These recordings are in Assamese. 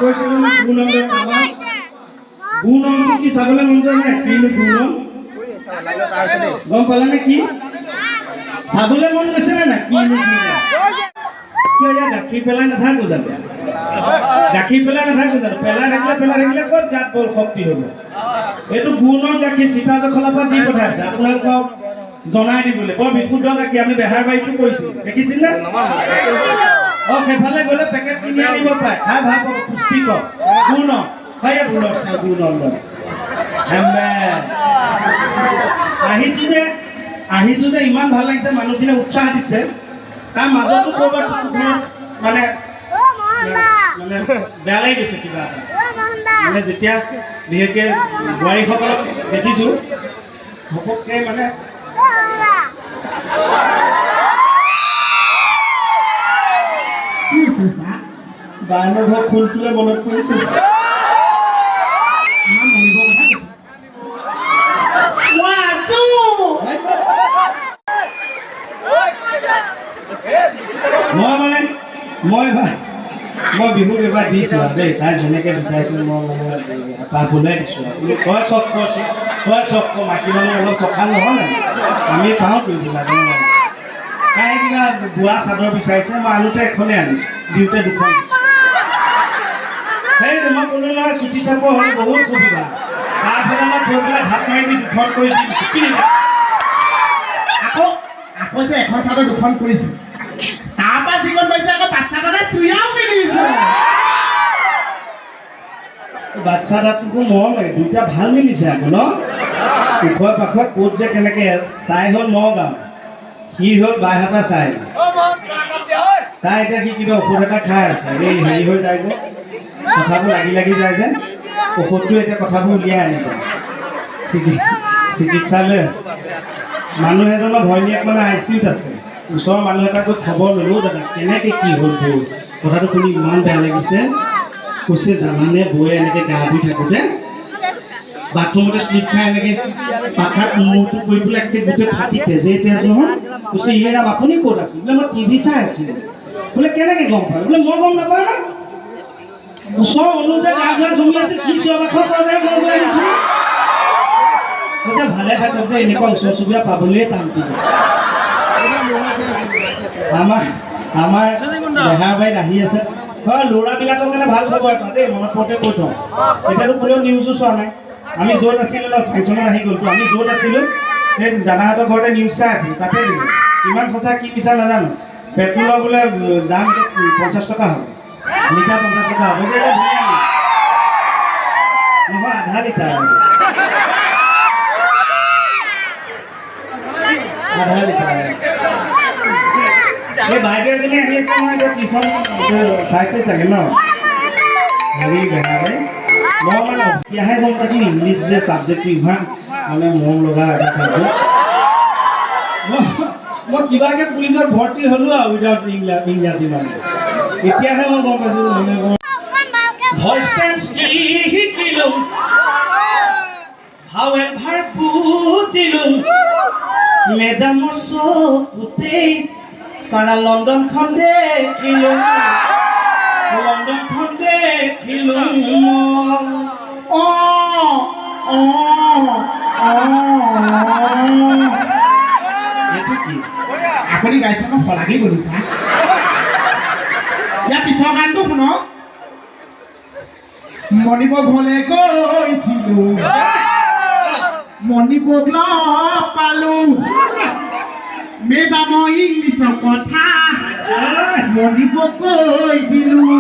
কৈছিলো গুণম আমাৰ গুণমটো কি চাবলৈ মন যায় নাই কিনো গুণম গম পালানে কি চাবলৈ মন গৈছে নে নাই কিনো কিয় ইয়াত গাখীৰ পেলাই নাথাকো জানো গাখীৰ পেলাই নাথাকো জানো পেলাই থাকিলে ক'ত গাত বল শক্তি হ'ব এইটো গুণৰ গাখীৰ চিতা জখলাৰ পৰা দি পঠাইছে আপোনালোকক জনাই দিবলৈ বৰ বিশুদ্ধ গাখীৰ আমি বেহাৰবাৰীটো কৰিছোঁ দেখিছিলে সেইফালে গ'লে পেকেট কিনি আনিব পাৰে খাই ভাল পাব পুষ্টিকৰ গুণ হয় গুণৰ চাই গুণৰ আহিছোঁ যে ইমান ভাল লাগিছে মানুহখিনিয়ে উৎসাহ দিছে তাৰ মাজতো ক'ৰবাত মানে বেয়া লাগি গৈছে কিবা এটা মানে যেতিয়া বিশেষকৈ বোৱাৰীসকলক দেখিছোঁ ঘপককৈ মানে বায়নৰ ঘৰ ফুলটোৱে মনত পৰিছে মই বিহুত এবাৰ দিছোঁ দেই তাই যেনেকৈ বিচাৰিছিলোঁ মই মানে তাক ওলাই দিছোঁ তই চখ মাইকী মানুহ অলপ চখা নহয় জানো আমি পাওঁ পিন্ধিলা তাই কিবা বোৱা চাদৰ বিচাৰিছে মই আনোতে এখনেই আনিছোঁ দিওঁতে দুখন দিছোঁ সেই মই ক'লো নহয় চুটি চাব হ'লে বহুত সুবিধা তাৰপিছত মই থৈ পেলাই ভাত মাৰি দি দুখন কৰি দি দিছোঁ কি আকৌ যে এখন চাদৰ দুখন কৰিছোঁ তাৰপৰা যিখন পাইছে আকৌ বাচ্চা দাদা চুয়াও মিলিছে বাচ্চা দাঁতটোকো মৰম লাগে দুইটা ভাল মিলিছে আকৌ ন ওখৰ পাখৰ ক'ত যে কেনেকৈ তাই হ'ল নগাঁও সি হ'ল বাইহাটা চাই তাই এতিয়া সি কিবা ঔষধ এটা খাই আছে এই হেৰি হৈ যায় যে কথাবোৰ লাগি যায় যে ঔষধটো এতিয়া কথাবোৰ উলিয়াই আনিব চিকিৎসালয় আছে মানুহ এজনৰ ভৈনীয়েক মানে ICUত আছে ওচৰৰ মানুহ এটা গৈ খবৰ ল'লো দাদা কেনেকৈ কি হ'ল বৌ কথাটো শুনি ইমান বেয়া লাগিছে কৈছে জানানে বৌয়ে এনেকৈ গা ধুই থাকোঁতে বাথৰুমতে শ্লিপ খাই এনেকৈ পাখাত মূৰটো কৰি পেলাই গোটেই ফাটি তেজ নহয় কৈছে ইয়ে ৰাম আপুনি ক'ত আছে বোলে মই TV চাই আছিলোঁ বোলে কেনেকৈ গম পায় বোলে মই গম নাপাওঁ ন ওচৰৰ মানুহ যে গা ধুৱাই জমি আছে কি চিঞৰ-বাখৰ কৰে মই গৈ আহিছোঁ ভালে থাকক যে এনেকুৱা ওচৰ চুবুৰীয়া পাবলৈ টান আমাৰ বেহাৰবাৰীত আহি আছে হয় ল'ৰাবিলাকৰ কাৰণে ভাল খবৰ এটা দেই মনত পৰোঁতে কৈ থওঁ এতিয়াতো কোনেও নিউজো চোৱা নাই আমি য'ত আছিলোঁ ন ফাংচনত আহি গ'লতো আমি য'ত আছিলোঁ সেই দাদাহঁতৰ ঘৰতে নিউজ চাই আছিলোঁ তাতে দিলোঁ কিমান সঁচা কি মিছা নাজানো পেট্ৰলৰ বোলে দাম 50 টকা হ'ব লিটাৰ 50 টকা হ'ব নহয় আধা লিটাৰ এই বাইদেউ এজনী আহি আছে নহয় এতিয়া টিউশ্যন চাইছে চাগে ন হেৰি বেহাৰে মই মানে এতিয়াহে গম পাইছোঁ ইংলিছ যে ছাবজেক্টটো ইমান মানে মন লগা এটা ছাবজেক্ট মই কিবাকৈ পুলিচত ভৰ্তি হ'লোঁ আৰু উইদাউট ইংৰাজী মানে এতিয়াহে মই গম পাইছোঁ ভইচ টেন্স শিকিলোঁ ভাও এভাৰ বুজিলোঁ মেডামৰ চকুতেই সাৰা লন্ডনখন দেখিলোঁ আপুনি গাড়ীখন সলাগি গ'ল ইয়াৰ পিছৰ গানটো শুনক মণিপুৰ ঘৰলৈ গৈছিলোঁ মণিপুৰ লগ পালোঁ মেডামৰ ইংলিছৰ কথা মণিপুৰ কৈ দিলোঁ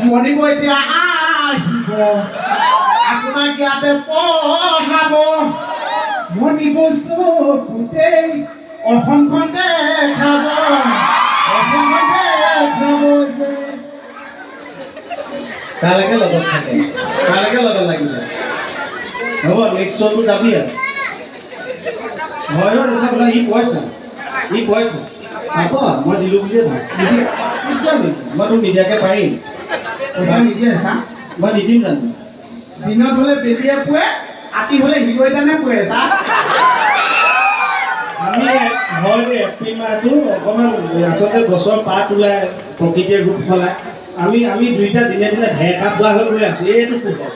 মণিপুৰ এতিয়া আহিব আপোনাক ইয়াতে পঢ়াব মণিপুৰ চকুতেই অসমখন দেখাব কালৈকে লগত থাকে কালৈকে লগত লাগিলে হ'ব নেক্সট শ্ব'টো যাবি আৰু হয় দিছে বোলে ই পইচা হ'ব মই দিলোঁ বুলিয়ে মই তোক নিদিয়াকৈ পাৰিম নিদিয়ে মই নিদিম জানো দিনত হ'লে বেজিয়ে পুৱে ৰাতি হ'লে হিৰৈ জানে পুৱে আমি আচলতে গছৰ পাত ওলাই প্ৰকৃতিৰ ৰূপ সলায় আমি দুইটা দিনে দিনে ঢেকা বোৱা হৈ গৈ আছোঁ এইটো পোহৰ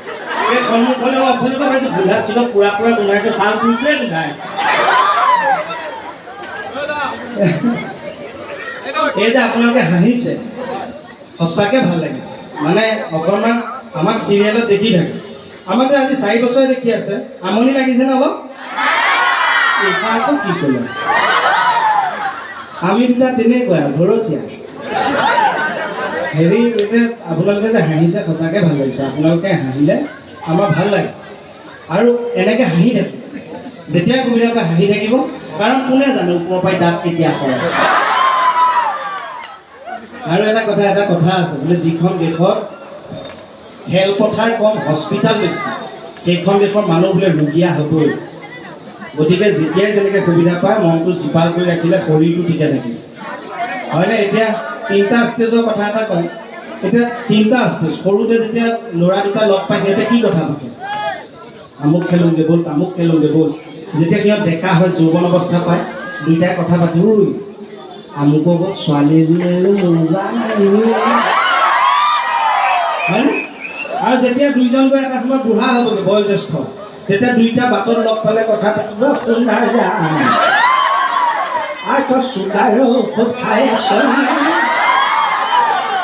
এই সন্মুখলৈ অথনিৰ পৰা ভাবিছোঁ গোলাপ কিবা পুৰা পুৰা গোন্ধাইছে ছাল ফুলটোৱে গোন্ধাই এই যে আপোনালোকে হাঁহিছে সঁচাকৈ ভাল লাগিছে মানে অকণমান আমাক চিৰিয়েলত দেখি থাকে আমাক আজি 4 বছৰে দেখি আছে আমনি লাগিছে ন অলপ এইটো কি ক'লে আমি দুটা তেনেকুৱা ঘৰচীয়া হেৰি এতিয়া আপোনালোকে যে হাঁহিছে সঁচাকৈ ভাল লাগিছে আপোনালোকে হাঁহিলে আমাৰ ভাল লাগে আৰু এনেকৈ হাঁহি থাকিব যেতিয়াই সুবিধা পায় হাঁহি থাকিব কাৰণ কোনে জানে ওপৰৰ পৰাই দাঁত কেতিয়া হয় আৰু এটা কথা আছে বোলে যিখন দেশত খেলপথাৰ কম হস্পিটেল বেছি সেইখন দেশৰ মানুহ বোলে ৰোগীয়া হ'বই গতিকে যেতিয়াই যেনেকৈ সুবিধা পায় মনটো জীপাল কৰি ৰাখিলে শৰীৰটো ঠিকে থাকিব হয়নে এতিয়া 3টা ষ্টেজৰ কথা এটা কওঁ এতিয়া 3টা ষ্টেজ সৰুতে যেতিয়া ল'ৰা দুটা লগ পায় সিহঁতে কি কথা পাতে আমুক খেলোঁগৈ ব'ল তামুক খেলোঁগৈ ব'ল যেতিয়া সিহঁত ডেকা হয় যৌৱন অৱস্থা পায় দুইটাই কথা পাতি ঐ আমুকক ছোৱালী এজনী মজা হয়নে আৰু যেতিয়া দুইজন গৈ এটা সময়ত বুঢ়া হ'বগৈ বয়োজ্যেষ্ঠ তেতিয়া দুইটা বাটত লগ পালে কথা পাতিব শুনাই যায়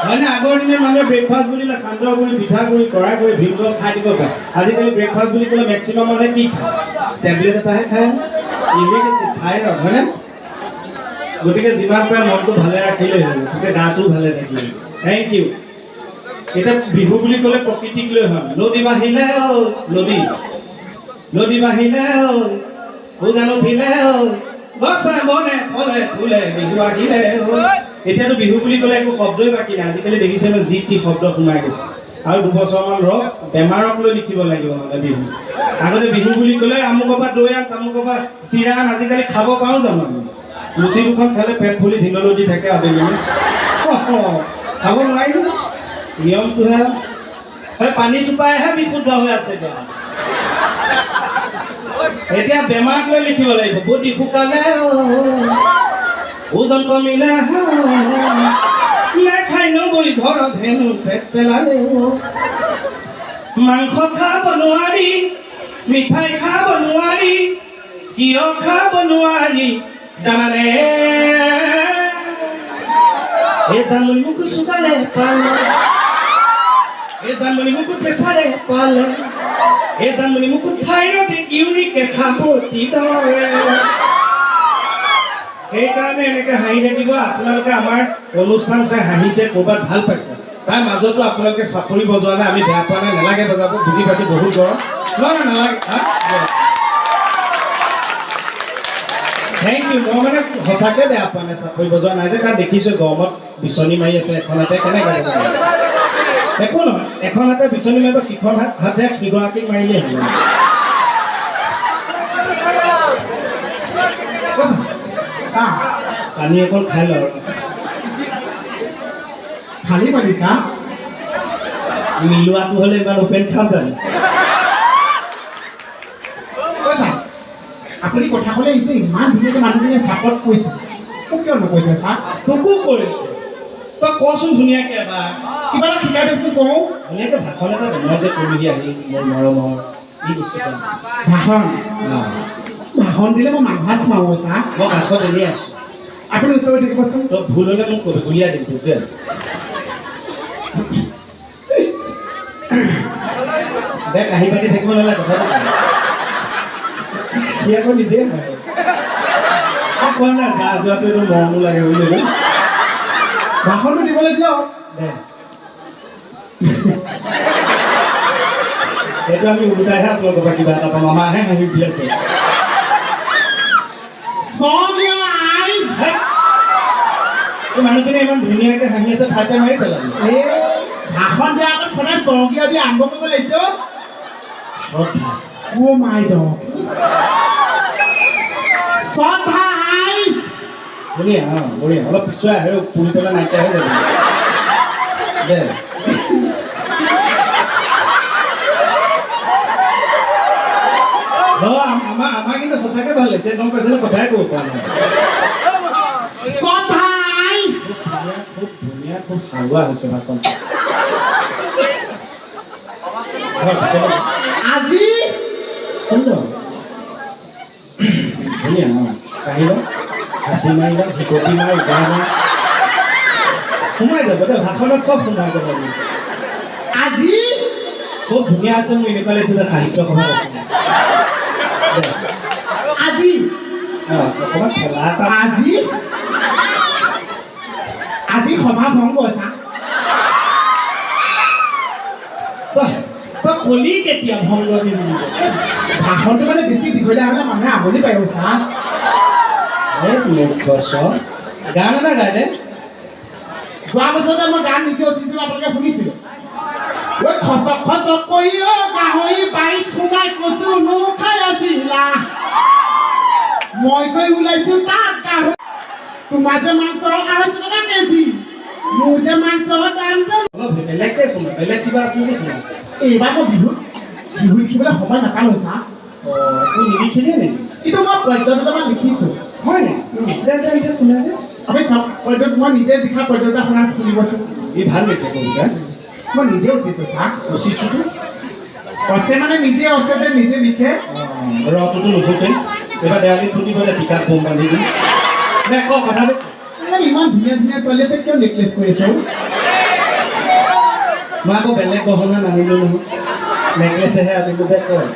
হয়নে আগৰ দিনৰ মানুহে ব্ৰেকফাষ্ট বুলিলে সান্দহগুৰি পিঠাগুৰি কড়াইগুৰি ভীমকল খাই দিব পাৰে আজিকালি ব্ৰেকফাষ্ট বুলি ক'লে মেক্সিমাম মানুহে কি খায় টেবলেট এটাহে খায় ইউৰিক এচিড থাইৰয়ড হয়নে গতিকে যিমান পাৰে মনটো ভালে ৰাখিলে হ'ল গতিকে গাটো ভালে থাকিলে থেংক ইউ এতিয়া বিহু বুলি ক'লে প্ৰকৃতিক লৈ হয় নদী বাঢ়িলে নদী বাঢ়িলে উজান উঠিলে গছে বনে ফলে ফুলে বিহু আহিলে এতিয়াতো বিহু বুলি ক'লে একো শব্দই বাকী নাই আজিকালি দেখিছে ন যি টি শব্দ সোমাই গৈছে আৰু 2 বছৰমান ৰহ বেমাৰক লৈ লিখিব লাগিব মানে বিহু আগতে বিহু বুলি ক'লে আমুকৰ পৰা দৈ আন তামুকৰ পৰা চিৰা আন আজিকালি খাব পাৰোঁ জানো আমি লুচি দুখন খালে পেট ফুলি ঢিললৈ দি থাকে আবেলি খাব নোৱাৰিলো নিয়মটোহে পানী টোপাইহে বিশুদ্ধ হৈ আছে এতিয়া বেমাৰক লৈ লিখিব লাগিব বডি শুকালে ওজন কমিলে খাই নবৈ ঘৰত হেনো পেট পেলালে মাংস খাব নোৱাৰি মিঠাই খাব নোৱাৰি কিয় খাব নোৱাৰি জানানে এই জানমণি মোক চুগাৰে পালে এই জানমণি মোক প্ৰেছাৰে পালে এই জানমণি মোক থাইৰয়ড ইউৰিক এচিড ধৰে সেইকাৰণে এনেকৈ হাঁহি থাকিব আপোনালোকে আমাৰ অনুষ্ঠান চাই হাঁহিছে ক'ৰবাত ভাল পাইছে তাৰ মাজতো আপোনালোকে চাপৰি বজোৱা নাই আমি বেয়া পোৱা নাই নালাগে বজাব বুজি পাইছোঁ বহুত গৰম নালাগে থেংক ইউ মই মানে সঁচাকৈ বেয়া পোৱা নাই চাপৰি বজোৱা নাই যে কাৰণ দেখিছোঁ গৰমত বিচনী মাৰি আছে এখন হাতে কেনেকৈ একো নহয় এখন হাতে বিচনী মাৰিব সিখন হাতে সিগৰাকীক মাৰিলেই হ'ব পানী অকল খাই লওঁ খালি পানী খা মিলোৱাটো হ'লে ইমান অপেন খাম জানো আপুনি কথা ক'লে এইটো ইমান ধুনীয়াকৈ মানুহজনীয়ে চাপত কৈছে মোক কিয় নকৈছে চা তোকো কৰিছে তই কচোন ধুনীয়াকৈ এবাৰ কিবা এটা শিকাই দিছোঁ কওঁ ধুনীয়াকৈ ভাষণ এটা মই যে কৰিবি আহি মোৰ মৰমৰ কি বস্তু ভাষণ দিলে মই মাঘাত সোমাওঁ চা মই কাষত এনেই আছোঁ আপুনি উত্তৰ থাকিবচোন তই ভুল হ'লে মোক ক'বি উলিয়াই দিম তোকে দে কাঁহি পাতি থাকিব নালাগে কথাটো সি আকৌ নিজে হয় কোৱা নাই গা যোৱাটো এইটো মৰমো লাগে বুলি ভাষণটো দিবলৈ দিয়ক দে সেইটো আমি ওলোটাইহে আপোনালোকৰ পৰা কিবা এটা পাম আমাৰহে হাঁহি উঠি আছে মানুহজনে ইমান ধুনীয়াকৈ হাঁহি আছে ঠাইতে মাৰি পেলাবি এই ভাষণ দিয়া আগত সদায় তৰকীয়া দি আৰম্ভ কৰিব লাগিব শ্ৰদ্ধা অ' মাই গড ভাই ধুনীয়া বঢ়িয়া অলপ পিছুৱাই আহে পুৰি পেলাই নাইকিয়া হৈ যাব দে আমাৰ কিন্তু সঁচাকৈ ভাল লাগিছে গম পাইছে কথাই ক'ব পৰা নাই খুব ধুনীয়া খুব সাৰুৱা হৈছে ভাতখন আজি সুন্দৰ ধুনীয়া কাহিবা হাঁচি মাৰিবা হিকটি মাৰি গা মাৰ সোমাই যাব দে ভাষণত চব সোমাই যাব আজি খুব ধুনীয়া আছে মোৰ এনেকুৱা লাগিছে যে সাহিত্য সভাত আছে আজি অকণমান খেলা এটা আজি আজি সভা ভংগ হৈছে তই কলি কেতিয়া ভংগ দিম ভাষণটো মানে বেছি দীঘলীয়া হ'লে মানুহে আমনি পায় চা মুখ্য চব গান এটা গাই দে যোৱা বছৰতে মই গান নিজে উঠিছিলোঁ আপোনালোকে শুনিছিলে ঐ খচক খচক কৰি গাহৰি বাৰীত সোমাই কচু নো খাই আছিলা মই গৈ ওলাইছোঁ তাত গাহৰি তোমাৰ যে মাংস 250 টকা কেজি মোৰ যে মাংসৰ দাম যে অলপ বেলেগকে শুনো বেলেগ কিবা আছে নেকি শুনো এইবাৰ মই বিহুত লিখিবলৈ সময় নাপালোঁ চা তোৰ নিলিখিলিয়ে নেকি কিন্তু মই পদ্য দুটামান লিখিছোঁ হয় নেকি এতিয়া শুনা যে আপুনি চাওক পদ্যত মই নিজে লিখা পদ্য এটা শুনা শুনিবচোন এই ভাল লিখে কবিতা মই নিজে উঠিছোঁ চা ৰচিছোতো অছে মানে নিজে অছে যে নিজে লিখে ৰটোতো নুফুটে এইবাৰ দেৱালীত ফুটিব যে টিকাত বোম বান্ধি দিম দে ক কথাটো ইমান ধুনীয়া ধুনীয়া ছোৱালীয়ে কিয় নেকলেছ কৰি আছে মই আকৌ বেলেগ গহনা নানিলোঁ নহয় নেকলেছেহে আনিলোঁ দে কয়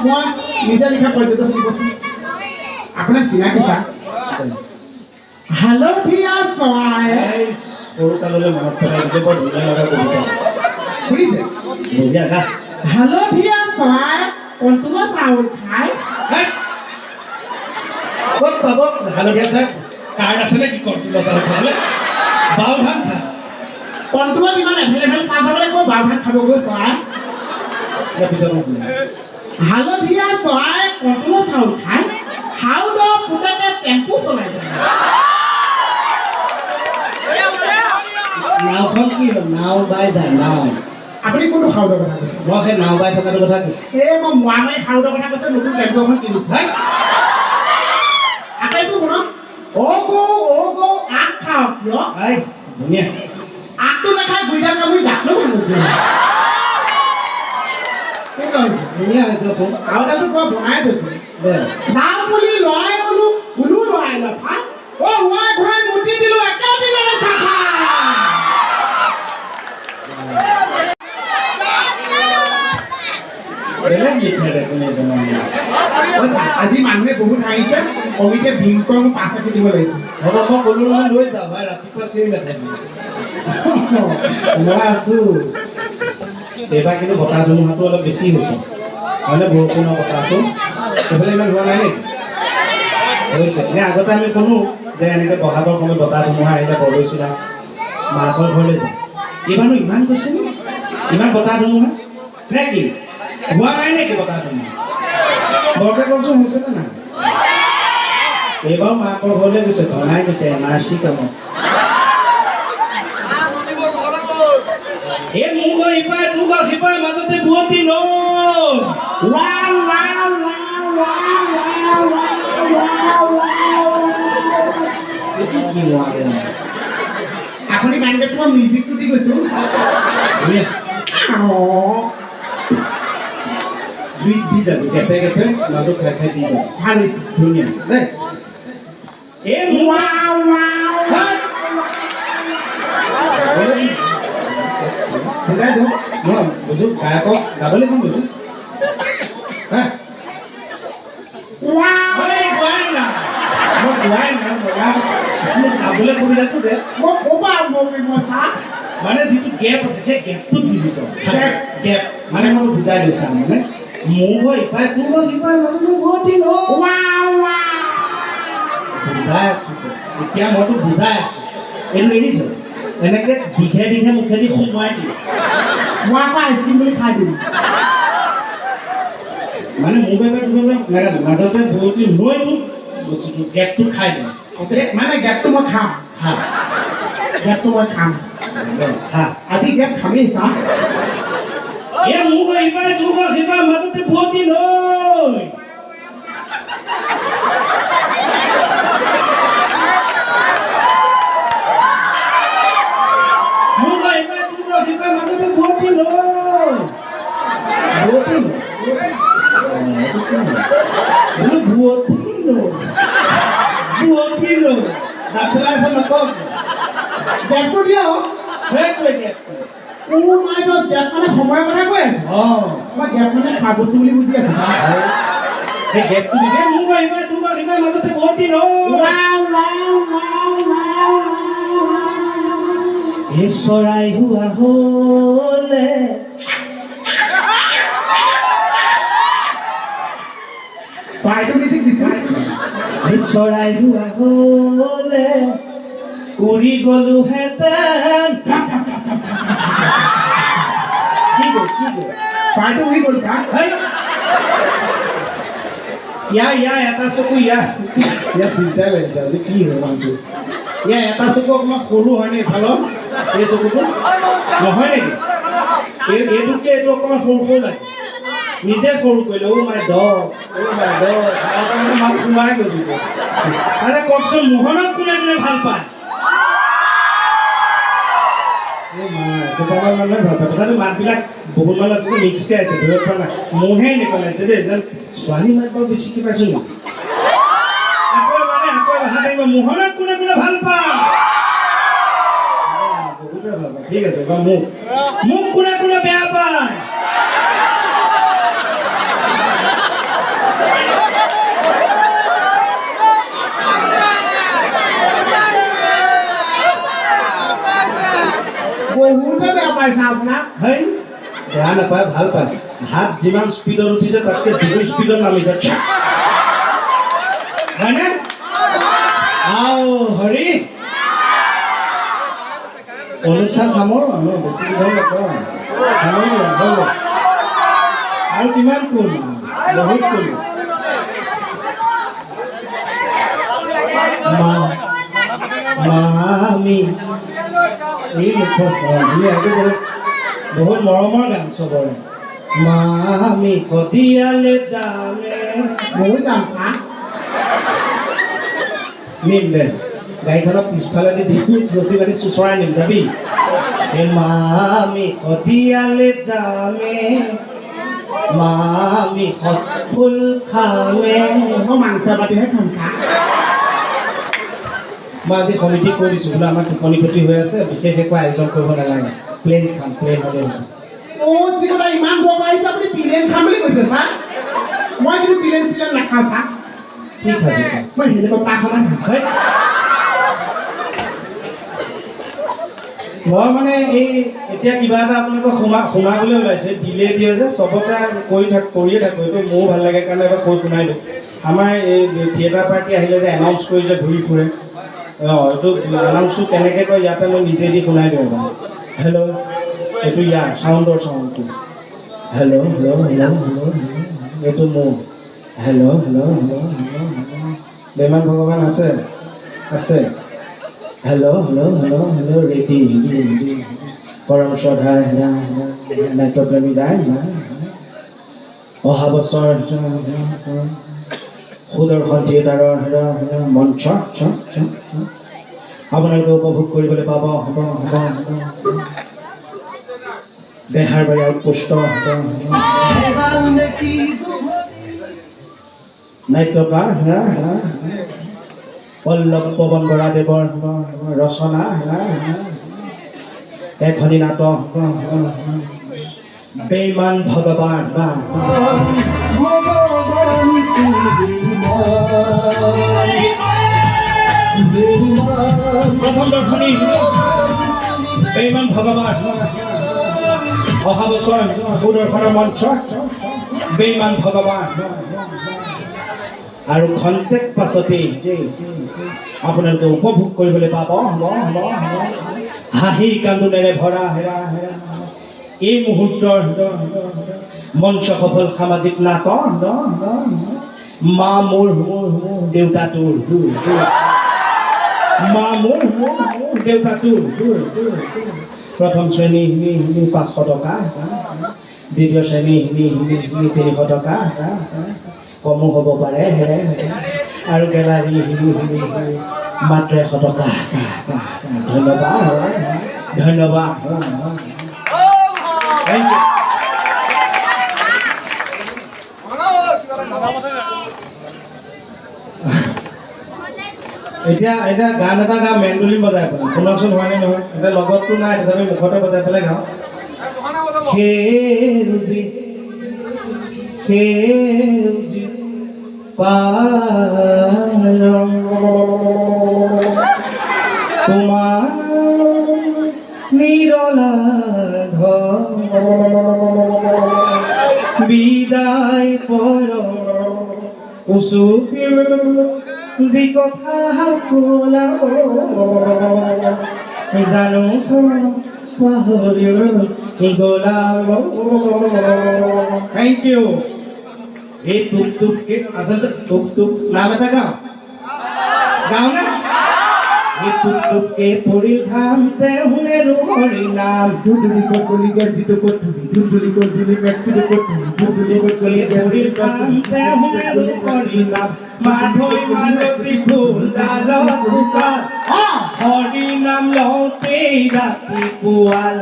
মই নিজে লিখা পদ্যটো শুনিবচোন আপোনাৰ চিনাকি চা হালধীয়া চৰাই সৰু কাললৈ মনত পেলাই দিলে বৰ ধুনীয়া লগা কবিতা শুনিছে বঢ়িয়া গা হালধীয়া চৰাই কণ্ট্ৰলৰ চাউল খায় ক'ত পাব হালধীয়া চাই কাৰ্ড আছে নে কি কণ্ট্ৰলৰ চাউল খাবলৈ বাও ধান খা কণ্ট্ৰলত ইমান এভেইলেবল চাহ খাবলৈ মই বাও ভাত খাবগৈ চৰাই তাৰপিছত মই শুনো হালধীয়া চৰাই কণ্ট্ৰলৰ চাউল খায় হাউদৰ পুতেকে টেম্পু চলাই যায় নাওখন কি হ'ল নাও বাই যায় নাও আপুনি কোনটো হাউদৰ কথা কৈছে মই সেই নাও বাই থকাটো কথা কৈছোঁ এই মই মোৱামাৰী হাউদৰ কথা কৈছোঁ নতুন টেম্পু এখন কিনিছোঁ আকৌ এইটো শুনক অ' গৌ আগ খাওক কিয় আইচ ধুনীয়া আগটো নাখায় গুৰিডাল কামুৰি দাঁতটো ভাঙি ধুনীয়া হৈছে ফোন আৰু এটাতো পুৰা বনাই থৈছে দে নাও বুলি লৰাই ওলো ওলো লৰাই লফা ওৱাই ঘূৰাই মুটি দিলোঁ একেদিনাই চাফা বেলেগ লিখে দেখোন এজনে আজি মানুহে বহুত হাঁহিছে কমিটিয়ে ভিংকং পাছ ৰাখি দিব লাগিছে হ'ব মই ক'লো নহয় লৈ যাওঁ ভাই ৰাতিপুৱা চিৰি নাথাকিব মই আছোঁ এইবাৰ কিন্তু বতাহ ধুমুহাটো অলপ বেছি হৈছে হয়নে বৰষুণৰ বতাহটো সেইফালে ইমান হোৱা নাই নেকি হৈছে এনে আগতে আমি শুনো যে এনেকৈ বহাগৰ সময়ত বতাহ ধুমুহা আহিলে বৰদৈচিলা মাকৰ ঘৰলৈ যায় এইবাৰনো ইমান গৈছে নে ইমান বতাহ ধুমুহা নে কি হোৱা নাই নেকি বতাহ ধুমুহা বৰকে কওকচোন হৈছেনে নাই এইবাৰ মাকৰ ঘৰলৈ গৈছে ঘনাই গৈছে NRC কামত এই মোৰ ঘৰ ইপাৰে তোৰ ঘৰ সিপাৰে মাজতে বুৱতী নৈ আপুনি গানটো মই মিউজিকটো দি গৈছোঁ জুইত দি যাবি কেপে কেপে লাডু খাই খাই দি যাবি ভাল ধুনীয়া দেই এই বুজাই দিওঁ মই বুজো গায়কক গাবলৈ কোন বুজো হা মই গাবলৈ সুবিধাটো দে মই ক'বা মই চা মানে যিটো গেপ আছে সেই গেপটোত দিবি তই গেপ মানে মই বুজাই দিছোঁ মানে মোৰ ঘৰ ইপাৰে তোৰ ঘৰ সিপাৰে মাজত বুৱতী নৈ বুজাই আছোঁ এতিয়া মইতো বুজাই আছোঁ এইটো এৰিছোঁ এনেকৈ দীঘে দীঘে মুখেদি সোমোৱাই দিম মই আকৌ আইচক্ৰীম বুলি খাই দিম মানে মোৰ বাবে তুমি নাগাবি মাজতে বুৱতী নৈটো বস্তুটো গেপটো খাই দিম মানে গেপটো মই খাম খা গেপটো মই খাম খা আজি গেপ খামেই চা এই মোৰ ঘৰ ইপাৰে তোৰ ঘৰ সিপাৰে মাজতে বুৱতী নৈ বুৱতীনো নাচলা আছে নকওঁ ডেটটো দিয়া সেইটোৱে গেপটো মাই গড ডেট মানে সময়ৰ কথা কৈ আছে মই গেপ মানে খা বস্তু বুলি বুজি আছো সেই গেপটো দিলে মোৰ আহিবা তোৰ আহিবা মাজতে বুৱতী ন চৰাই হোৱা হলে পাইটো মিটিং দিছে চৰাই হোৱা হলে উৰি গলোহেঁতেন কি গ'ল পাইটো উৰি গ'ল কা ইয়াৰ এটা চকু ইয়াৰ চিন্তাই লাগিছে আজি কি হয় মানুহটো ইয়াৰ এটা চকু অকণমান সৰু হয়নে এইফালৰ এই চকুটো নহয় নেকি এইটোতকে এইটো অকণমান সৰু লাগে নিজে সৰু কৰিলে মাই মাত সোমাই গৈ দিব আৰে কওকচোন মোহনক কোনে কোনে ভাল পায় তথাপি মাতবিলাক বহুত মানুহ আছে মিক্সকে আছে ধৰিব পৰা নাই মোহে নিকলাইছে দেই যেন ছোৱালী মাত বৰ বেছিকৈ পাইছো নি আকৌ ভাষা থাকিব মোহনক কোনে কোনে ভাল পায় বহুতে ভাল পায় ঠিক আছে বা মোক কোনে কোনে বেয়া পায় বহুতে বেয়া পাইছে আপোনাক হেই বেয়া নাপায় ভাল পায় হাত যিমান স্পীডত উঠিছে তাতকৈ দুগুণ স্পীডত নামিছে হয়নে হৰি অনুষ্ঠান সামৰো বেছি দীঘল নকওঁ আৰু কিমান কোন বহুত কোন আমি এই মুখস্থ বহুত মৰমৰ গান চবৰে আমি সদিয়ালে যামে বহুত যাম নিম দে গাড়ীখনৰ পিছফালেদি দিশু ৰচি পাতি চুচৰাই নিম যাবি আমি সদিয়ালে যামে আমি ফুল খামে মই মাংস পাতিহে খাম খা মই আজি সমিতি কৈ দিছোঁ বোলে আমাৰ টোপনি ক্ষতি হৈ আছে বিশেষ একো আয়োজন কৰিব নালাগে প্লেন খাম প্লেন হ'লে ইমান দূৰ পাৰিছে আপুনি প্লেন খাম বুলি কৈছে ছাৰ মই কিন্তু প্লেন নাখাওঁ ছাৰ কি খাবি মই হেলিকপ্টাৰ খাম মই মানে এই এতিয়া কিবা এটা আপোনালোকক সোমাবলৈ ওলাইছে দিলে দিয়ে যে চবতে কৰিয়ে থাকোঁ এইটো মোৰো ভাল লাগে কাৰণে এবাৰ কৈ শুনাই দিওঁ আমাৰ এই থিয়েটাৰ পাৰ্টি আহিলে যে এনাউন্স কৰি যে ঘূৰি ফুৰে এইটো এনাউন্সটো কেনেকৈ কয় ইয়াতে মই নিজে দি শুনাই দিওঁ হেল্ল' এইটো ইয়াৰ চাউণ্ডটো হেল্ল' এইটো মোৰ হেল্ল' বেমান ভগৱান আছে হেল্ল' ৰেডি পৰম শ্ৰদ্ধাৰ নাট্যপ্ৰেমী গায় অহা বছৰ সুদৰ্শন থিয়েটাৰৰ মঞ্চ আপোনালোকে উপভোগ কৰিবলৈ পাব বেহাৰবাৰী আউটপোষ্ট নাট্যকাৰ পল্লৱ পৱন বৰাদেৱৰ ৰচনা এখনি নাটক বেইমান ভগৱান প্ৰথম দৰ্শনী বেইমান ভগৱান অহা বছৰ সুদৰ্শনৰ মঞ্চ বেইমান ভগৱান আৰু খন্তেক পাছতেই আপোনালোকে উপভোগ কৰিবলৈ পাব হাঁহি কান্দোনেৰে ভৰা এই মুহূৰ্তৰ মঞ্চ সফল সামাজিক নাটক মা মোৰ দেউতা তোৰ মা মোৰ দেউতা তোৰ প্ৰথম শ্ৰেণী 500 টকা দ্বিতীয় শ্ৰেণী 300 টকা কমো হ'ব পাৰে আৰু গেলাৰী মাত্ৰ 100 টকা ধন্যবাদ থেংক ইউ এতিয়া গান এটা গা মেণ্ডলি বজাই পেলাই শুনকচোন হয়নে নহয় এতিয়া লগততো নাই তথাপি মুখতে বজাই পেলাই গাওঁ সেউজী সেউজী পাৰ তোমাৰ নিৰলা বিদায় পৰ উচুপি যি কথা ক'লা জানো পাহৰি গ'লা থেংক ইউ এই টুক টুককে আচলতে টুক টুক নাম এটা গাওঁ নে এই টুক টুককে পৰি ঘামতে শুনে হৰি নাম ধুধুলি কলি গৰ্জিত কটুলি ধুধুলি কলি গৰ্জিত কটুলি ধুধুলি কলি পৰি ঘামতে শুনে হৰি নাম মাধৈ মালতী ফুলডাল ফুকা হৰি নাম লওঁতে ৰাতি পুৱাল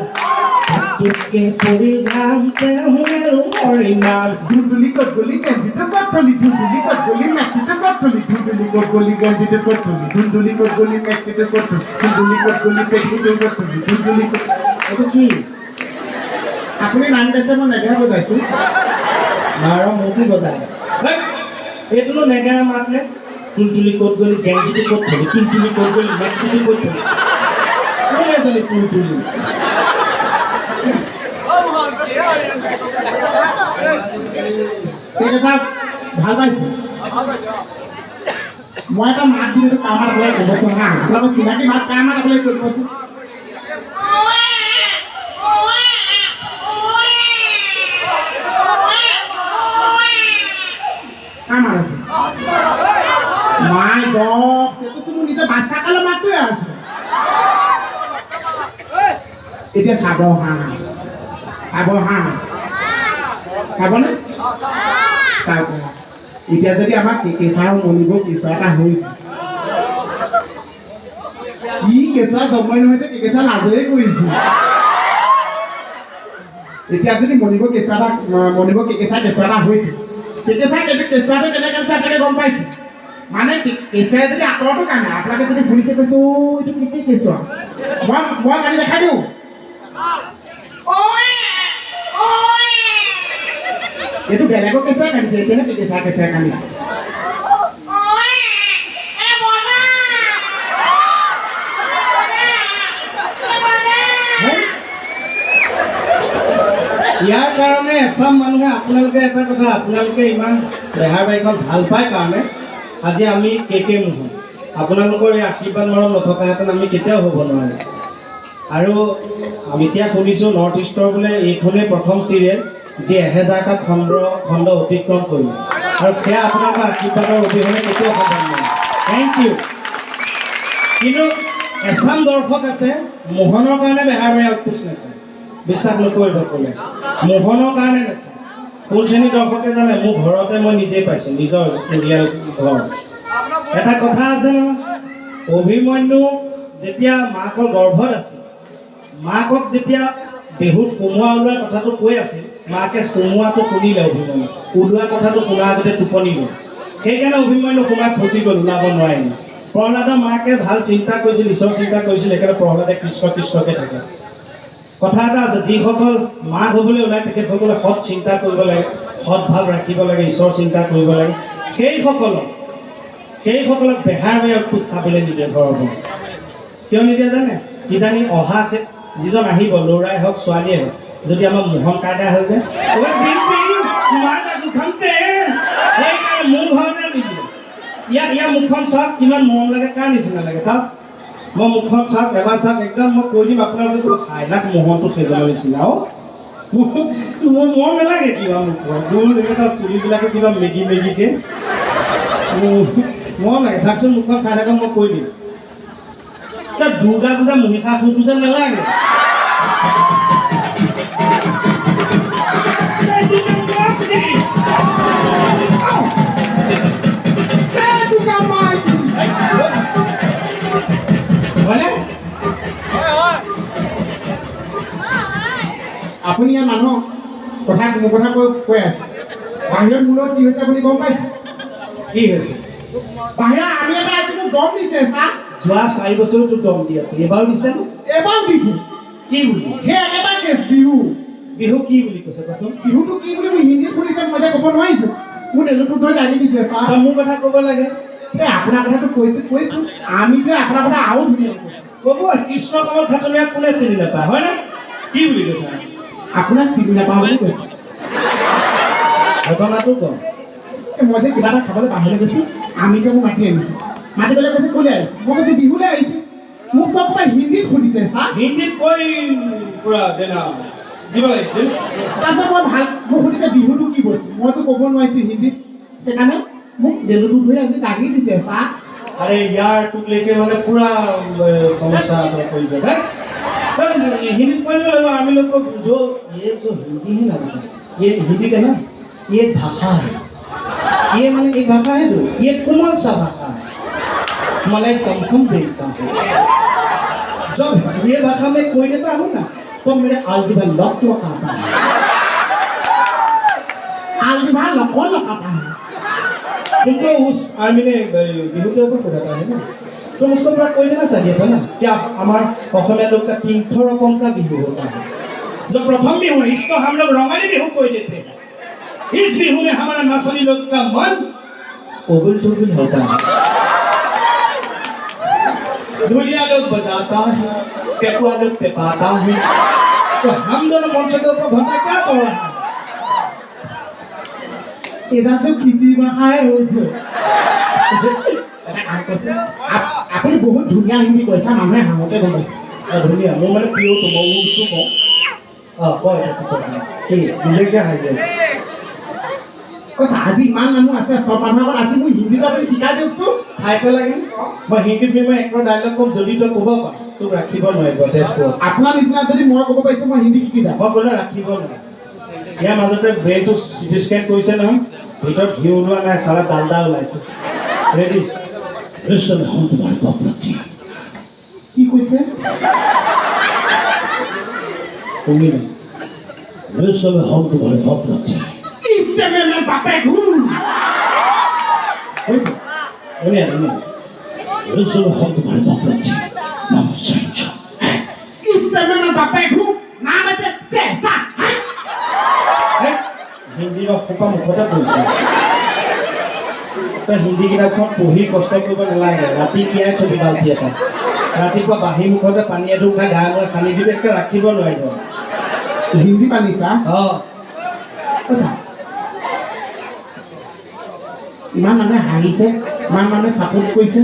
টুককে পৰি ঘামতে শুনে হৰি নাম ধুধুলি কলি গৰ্জিত কটুলি ধুধুলি কলি মেচিত কটুলি ধুধুলি কলি গৰ্জিত কটুলি ধুধুলি কলি মেচিত কটুলি ধুধুলি কলি পেটিত কটুলি ধুধুলি এইটো কি আপুনি নাম গাইছে মই নেগেৰা বজাইছো মাৰ মুঠি বজাই এইটোনো নেগেৰা মাতনে তুলতুলি ক'ত গ'লি গেঞ্জিটো ক'ত থলি তুলতুলি ক'ত গ'লি মেক্সিটো ক'ত থলি কোনে জানে তুলতুলি সেই কথা ভাল পাইছো মই এটা মাত দিলো কামাৰ বোলে ক'বচোন হা আপোনালোক চিনাকি মাত কামাৰ বোলে কৰিবচোন কামাৰ আছে মাই গড সেইটো তুমি নিজে বাচ্চা কালৰ মাতটোৱে আছে এতিয়া চাব হা খাবনে চাওক এতিয়া যদি আমাক কেঁচা মনিব কেঁচা এটা হৈ ই কেঁচা সময় নহয় কেঁচা লাজৰে কৰিছো এতিয়া যদি মনিব কেঁচা এটা হৈছে কেঁচাটো কেনেকৈ থাকে গম পাইছে মানে কেঁচাই যদি আঁতৰতো কাৰণে আপোনালোকে যদি ঘূৰিছে কৈছো এইটো কি কেঁচুৱা মই গাড়ী দেখাই দিওঁ এইটো বেলেগৰ কেঁচুৱাই কান্দিছে এতিয়াহে কেঁচাই কান্দিছে ইয়াৰ কাৰণে এচাম মানুহে আপোনালোকে এটা কথা আপোনালোকে ইমান বেহাৰ বাৰীখন ভাল পায় কাৰণে আজি আমি কে মোহন আপোনালোকৰ এই আশীৰ্বাদ মৰম নথকাহেঁতেন আমি কেতিয়াও হ'ব নোৱাৰে আৰু আমি এতিয়া শুনিছোঁ নৰ্থ ইষ্টৰ বোলে এইখনেই প্ৰথম চিৰিয়েল যি 1000টা খণ্ড অতিক্ৰম কৰিলে আৰু সেয়া আপোনালোকৰ আশীৰ্বাদৰ অবিহনে কেতিয়াও সম্ভৱ নহয় থেংক ইউ কিন্তু এচাম দৰ্শক আছে মোহনৰ কাৰণে বেহাৰ বাৰী আউটপোষ্ট নাচায় বিশ্বাস নকৰিব ক'লে মোহনৰ কাৰণে নাচায় কোন শ্ৰেণীৰ দৰ্শকে জানে মোৰ ঘৰতে মই নিজেই পাইছোঁ নিজৰ পৰিয়াল ঘৰ এটা কথা আছে নহয় অভিমন্যু যেতিয়া মাকৰ গৰ্ভত আছিল মাকক যেতিয়া বিহুত সোমোৱা ওলোৱা কথাটো কৈ আছিল মাকে সোমোৱাটো শুনিলে অভিমন্যু ওলোৱা কথাটো শুনা আগতে টোপনি গ'ল সেইকাৰণে অভিমন্যু সোমাই ফচি গ'ল ওলাব নোৱাৰিলে প্ৰহ্লাদৰ মাকে ভাল চিন্তা কৰিছিল ঈশ্বৰ চিন্তা কৰিছিল সেইকাৰণে প্ৰহ্লাদে কৃষ্ণকে থাকে কথা এটা আছে যিসকল মাক হ'বলৈ ওলায় তেখেতসকলে সৎ চিন্তা কৰিব লাগে সৎ ভাৱ ৰাখিব লাগে ঈশ্বৰ চিন্তা কৰিব লাগে সেইসকলক বেহাৰ বাৰী আউটপোষ্ট চাবলৈ নিদিয়ে ঘৰৰ পৰা কিয় নিদিয়ে জানে কিজানি অহা যিজন আহিব ল'ৰাই হওক ছোৱালীয়ে হওক যদি আমাৰ মোহন কাইদা হৈ যায় মোৰ ঘৰতে নিদিয়ে ইয়াৰ মুখখন চাওক কিমান মৰম লাগে কাৰ নিচিনা লাগে চাওক মই মুখখন চাওক এবাৰ চাওক একদম মই কৈ দিম আপোনালোকে হাইলাখ মোহনটো সেইজনৰ নিচিনা মোৰ মৰম নালাগে কিবা মুখখন গোল এনেকুৱা চুলিবিলাকে কিবা মেগিকে মৰম লাগে চাওকচোন মুখখন চাই থাকক মই কৈ দিম দুৰ্গা পূজা মহিষাসুৰটো যেন নালাগে আপুনি ইয়াৰ মানুহক কথা কৈ আছে বাহিৰত মূলত কি হৈছে আপুনি গম পাইছে কি হৈছে বাহিৰা আমি এটা এইটো দম দিছে ছাৰ যোৱা 4 বছৰো তোক দম দি আছে এবাৰো দিছে নে এবাৰ দিছে কি বুলি সেই একেবাৰে কেছ বিহু বিহু কি বুলি কৈছে কচোন বিহুটো কি বুলি মই হিন্দীত শুনিছে মই যে ক'ব নোৱাৰিছোঁ মোৰ নেলুটো ধৰি দাঙি দিছে ছাৰ তই মোৰ কথা ক'ব লাগে এই আপোনাৰ কথাটো কৈছোঁ আমিতো আপোনাৰ কথা আৰু ধুনীয়া ক'ব কৃষ্ণ কমল খাটনিয়াক কোনে চিনি নাপায় হয়নে কি বুলি কৈছে আপোনাক চিনি নাপাওঁ বুলি কৈছে ঘটনাটো কম মই যে কিবা এটা খাবলৈ বাহিৰলৈ গৈছোঁ আমিতো মোক মাতি আনিছোঁ মাতি পেলাই কৈছে ক'লৈ আহিছে মই কৈছোঁ বিহুলৈ আহিছোঁ মোক চব কথা হিন্দীত সুধিছে ছাৰ হিন্দীত কৈ পুৰা দেনা দিব লাগিছিল তাৰপিছত মোক সুধিছে বিহুটো কি বস্তু মইতো ক'ব নোৱাৰিছোঁ হিন্দীত সেইকাৰণে মোক নেলুটো ধৰি আজি দাঙি দিছে ছাৰ अरे यार तुम लेके मैंने पूरा समस्या कोई जगह हिंदी पढ़ने लगा हम लोग को जो ये जो हिंदी है ना ये हिंदी का ना ये भाषा है ये मैंने एक भाषा है जो ये कोमल सा भाषा है मलाई समसम जैसा है जब ये भाषा में कोई देता हूँ ना तो मेरे अलजिबा लॉक आता है अलजिबा कौन लगाता है तुमको उस आर्मी ने बिहू के ऊपर उठाता है ना तुम उसको पूरा कोई देना चाहिए था ना क्या हमारे असमिया लोग का 3 रकम का बिहू होता है जो प्रथम बिहू है इसको हम लोग रंगाली बिहू कोई देते हैं इस बिहू में हमारा नाचनी लोग का मन उबुल टुबुल होता है ढोलिया लोग बजाता है पेकुआ लोग पेपाता है तो हम दोनों मंच के ऊपर घंटा क्या कर रहा है এটা তো খিচি ভাষাই হৈছে আপুনি বহুত ধুনীয়া হিন্দী কৈছা মানুহে হাঁহতে গম পাইছে ধুনীয়া মোৰ মানে প্ৰিয় তোমাৰ মোৰটো কওঁ কয় তাৰপিছত কি নিজকে হাই যায় কথা আজি ইমান মানুহ আছে চব মানুহৰ আজি মোক হিন্দীত আপুনি শিকাই দিয়কচোন ঠাইতে লাগে মই হিন্দী ফিল্মৰ একো ডাইলগ কম যদি তই ক'ব পাৰ তোক ৰাখিব নোৱাৰিব তেজপুৰত আপোনাৰ নিচিনা যদি মই ক'ব পাৰিছোঁ মই হিন্দী শিকি যাম মই ক'লে ৰাখিব নোৱাৰিম ইয়াৰ মাজতে ব্ৰেইনটো চিটি স্কেন কৰিছে নহয় ভিতৰত ঘিউ ওলোৱা নাই চাৰা ডালডা ওলাইছে ৰেডি ৰেচন হম তোমাৰ প্ৰতি কি কৈছে তুমি না ৰেচন হম তোমাৰ প্ৰতি ইতে মেনে বাপে ঘুম কৈছে ধুনীয়া ধুনীয়া ৰেচন হম তোমাৰ প্ৰতি নমস্কাৰ ইতে মেনে বাপে ঘুম নাম আছে পেছা হিন্দী অসোপা মুখতে কৈছে তই হিন্দী কিতাপখন পঢ়ি কষ্ট কৰিব নালাগে ৰাতি তিয়াই থবি বাল্টি এটা ৰাতিপুৱা বাঁহী মুখতে পানী এডোক খাই গা মূৰে সানি দিবি একে ৰাখিব নোৱাৰিব হিন্দী পানী কা কথা ইমান মানুহে হাঁহিছে ইমান মানুহে চাপোৰ্ট কৰিছে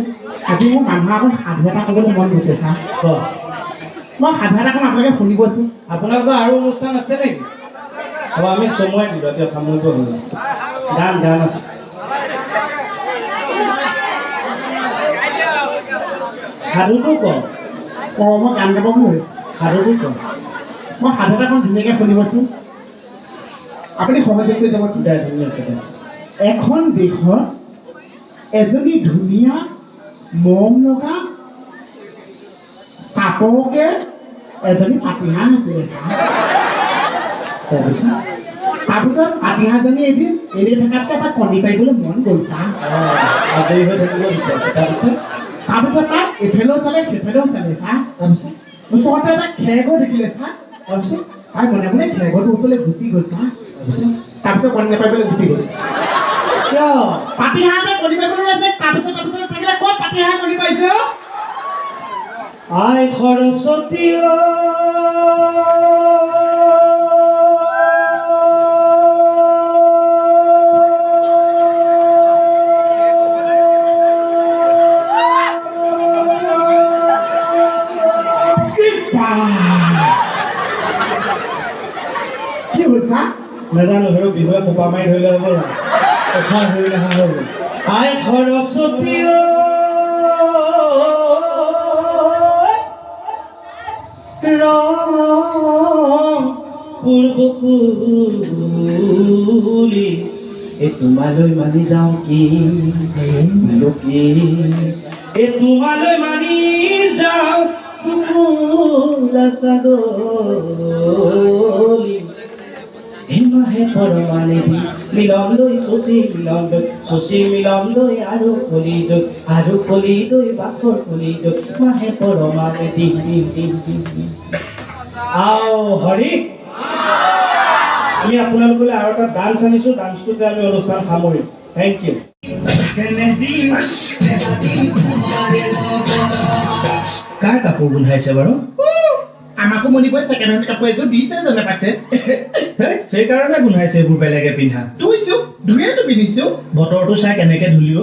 আজি মোৰ মানুহৰ আগত সাধু এটা ক'বলৈ মন গৈছে ছাৰ মই সাধু এটা ক'ম আপোনালোকে শুনিবচোন আপোনালোকৰ আৰু অনুষ্ঠান আছে নেকি আমি সময় দিলোঁ এতিয়া সামৰিব হ'ল গান গান আছে সাধুটো কওঁ মই গান গাব নোৱাৰিম সাধুটো কওঁ মই সাধু এটা ক'ম ধুনীয়াকৈ শুনিবচোন আপুনি সহযোগ কৰি যাব ধুনীয়াকৈ এখন দেশত এজনী ধুনীয়া মৰম লগা চাপৰকে এজনী পাতিহাঁহ আছিলে তাৰপিছত পাতিহাঁহজনী এদিন এৰি থকাতকৈ এটা কণী পাৰিবলৈ মন গ'ল আজৰি হৈ থাকিব বিচাৰিছে তাৰপিছত তাক এফালেও চালে সেইফালেও চালে তাৰপিছত ওচৰতে এটা খেৰঘৰ দেখিলে তাৰপিছত তাই মনে মনে খেৰঘৰটোৰ ওচৰলৈ গুচি গ'ল তাৰপিছত কণী নাপাৰিবলৈ গুচি গ'ল কিয় পাতিহাঁহে কণী পাৰিবলৈ আছে তাৰপিছত থাকিলে ক'ত পাতিহাঁহে কণী পাৰিছে আই সৰস্বতী কি হ'ল ছাৰ নাজানো সেই বিহুৱে কোপা মাৰি ধৰিলে হ'ব কথা ধৰি নহা হ'ব আই সৰস্বতী পূৰ্বকুলি এই তোমালৈ মানি যাওঁ কি এই তোমালৈ মানি যাওঁ ছাগলী হেমাহে পৰমানে দি মিলন লৈ শশী মিলন লৈ শশী মিলন লৈ আৰু কলি লৈ বাথৰ কলি লৈ মাহে পৰমানে দিম দিম দিম দিম দিম আও হৰি আমি আপোনালোকলৈ আৰু এটা ডান্স আনিছোঁ ডান্সটোতে আমি অনুষ্ঠান সামৰিম থেংক ইউ কাৰ কাপোৰ গোন্ধাইছে বাৰু আমাকো মণিপুৰ ছেকেণ্ড হেণ্ড কাপোৰ এযোৰ দিছে জানে পাইছে সেইকাৰণে গোন্ধাইছে এইবোৰ বেলেগে পিন্ধা ধুইছো ধুয়েতো পিন্ধিছো বতৰটো চাই কেনেকে ধুলিও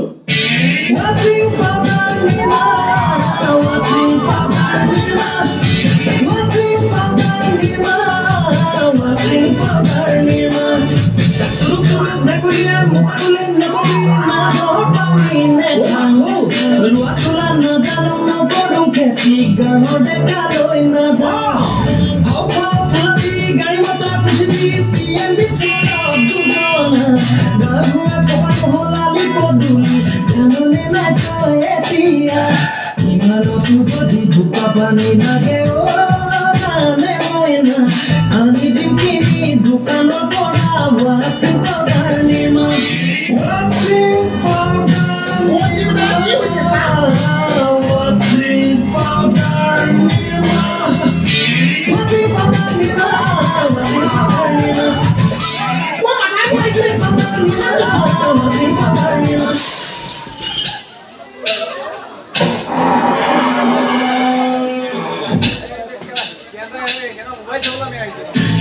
পানী লাগে আমি দিম কিনি দোকানৰ পৰা ৱাচিং পাউডাৰ নিমা ৱাচিং পাউডাৰ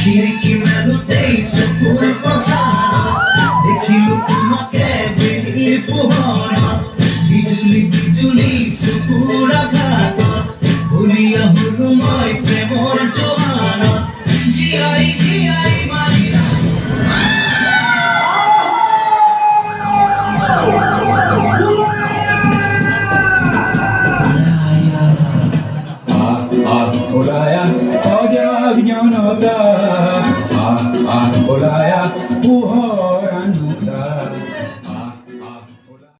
খিৰিকী মেলোতেই চকুৰ পচাৰত দেখিলো তোমাকে বেলিৰ পোহৰত বিজুলী বিজুলী চকুৰ আঘাতত ভুলিয়া হলো মই প্ৰেমৰ জোৱাৰত জীয়াই জীয়াই মাৰিলা Olaya,